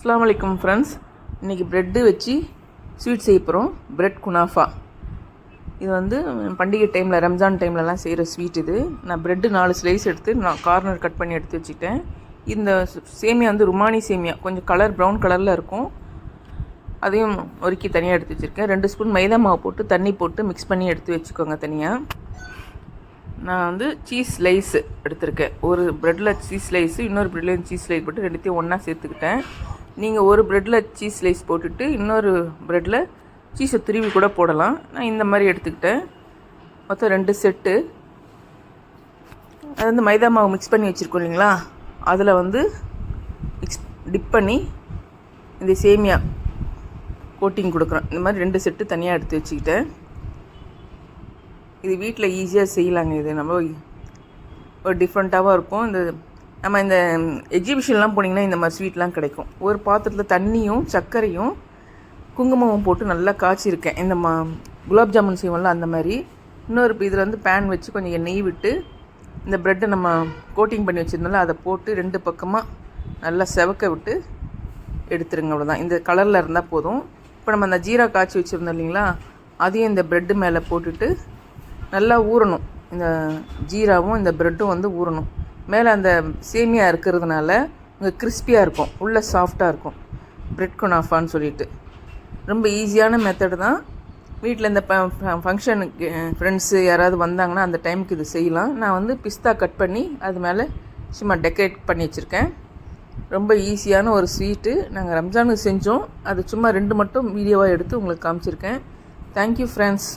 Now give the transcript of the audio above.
அஸ்ஸலாமு அலைக்கும் ஃப்ரெண்ட்ஸ். இன்றைக்கி ப்ரெட்டு வச்சு ஸ்வீட் செய்ய போகிறோம். Bread kunafa. இது வந்து பண்டிகை டைமில், ரம்ஜான் டைம்லலாம் செய்கிற ஸ்வீட் இது. நான் ப்ரெட்டு 4 ஸ்லைஸ் எடுத்து நான் கார்னர் கட் பண்ணி எடுத்து வச்சுக்கிட்டேன். இந்த சேமியா வந்து ருமானி சேமியா, கொஞ்சம் ப்ரௌன் கலரில் இருக்கும். அதையும் ஒருக்கி தனியாக எடுத்து வச்சுருக்கேன். 2 ஸ்பூன் மைதா மாவு போட்டு தண்ணி போட்டு மிக்ஸ் பண்ணி எடுத்து வச்சுக்கோங்க தனியாக. நான் வந்து சீஸ் ஸ்லைஸு எடுத்திருக்கேன். ஒரு ப்ரெட்டில் சீஸ் ஸ்லைஸு, இன்னொரு ப்ரெட்லேயும் சீஸ் ஸ்லைஸ் போட்டு ரெண்டுத்தையும் ஒன்றா சேர்த்துக்கிட்டேன். நீங்கள் ஒரு ப்ரெட்டில் சீஸ் ஸ்லைஸ் போட்டுட்டு இன்னொரு ப்ரெட்டில் சீஸை துருவி கூட போடலாம். நான் இந்த மாதிரி எடுத்துக்கிட்டேன். மொத்தம் 2 செட்டு. அது வந்து மைதா மாவு மிக்ஸ் பண்ணி வச்சுருக்கோம் இல்லைங்களா, அதில் வந்து டிப் பண்ணி இந்த சேமியா கோட்டிங் கொடுக்குறோம். இந்த மாதிரி 2 செட்டு தனியாக எடுத்து வச்சுக்கிட்டேன். இது வீட்டில் ஈஸியாக செய்யலாங்க. இது நம்ம ஒரு டிஃப்ரெண்ட்டாகவும் இருக்கும். நம்ம இந்த எக்ஸிபிஷன்லாம் போனீங்கன்னா இந்த மாதிரி ஸ்வீட்லாம் கிடைக்கும். ஒரு பாத்திரத்தில் தண்ணியும் சர்க்கரையும் குங்குமமும் போட்டு நல்லா காய்ச்சிருக்கேன். இந்த குலாப் ஜாமுன் செய்வோம்ல அந்த மாதிரி. இன்னொரு இதில் வந்து பேன் வச்சு கொஞ்சம் நெய் விட்டு இந்த ப்ரெட்டை நம்ம கோட்டிங் பண்ணி வச்சுருந்தோம்ல அதை போட்டு 2 பக்கமாக நல்லா செவக்க விட்டு எடுத்துருங்க. அவ்வளோதான். இந்த கலரில் இருந்தால் போதும். இப்போ நம்ம அந்த ஜீரா காய்ச்சி வச்சுருந்தோம் இல்லைங்களா, அதையும் இந்த ப்ரெட்டு மேலே போட்டுட்டு நல்லா ஊறணும். இந்த ஜீராவும் இந்த ப்ரெட்டும் வந்து ஊறணும். மேலே அந்த சேமியா இருக்கிறதுனால இங்கே கிறிஸ்பியாக இருக்கும், உள்ளே சாஃப்டாக இருக்கும். ப்ரெட் குனாஃபான்னு சொல்லிட்டு ரொம்ப ஈஸியான மெத்தடு தான். வீட்டில் இந்த ஃபங்க்ஷனுக்கு ஃப்ரெண்ட்ஸு யாராவது வந்தாங்கன்னா அந்த டைமுக்கு இது செய்யலாம். நான் வந்து பிஸ்தா கட் பண்ணி அது மேலே சும்மா டெக்கரேட் பண்ணி வச்சுருக்கேன். ரொம்ப ஈஸியான ஒரு ஸ்வீட்டு. நாங்கள் ரம்ஜானுக்கு செஞ்சோம். அது சும்மா 2 மட்டும் வீடியோவாக எடுத்து உங்களுக்கு காமிச்சிருக்கேன். Thank you friends.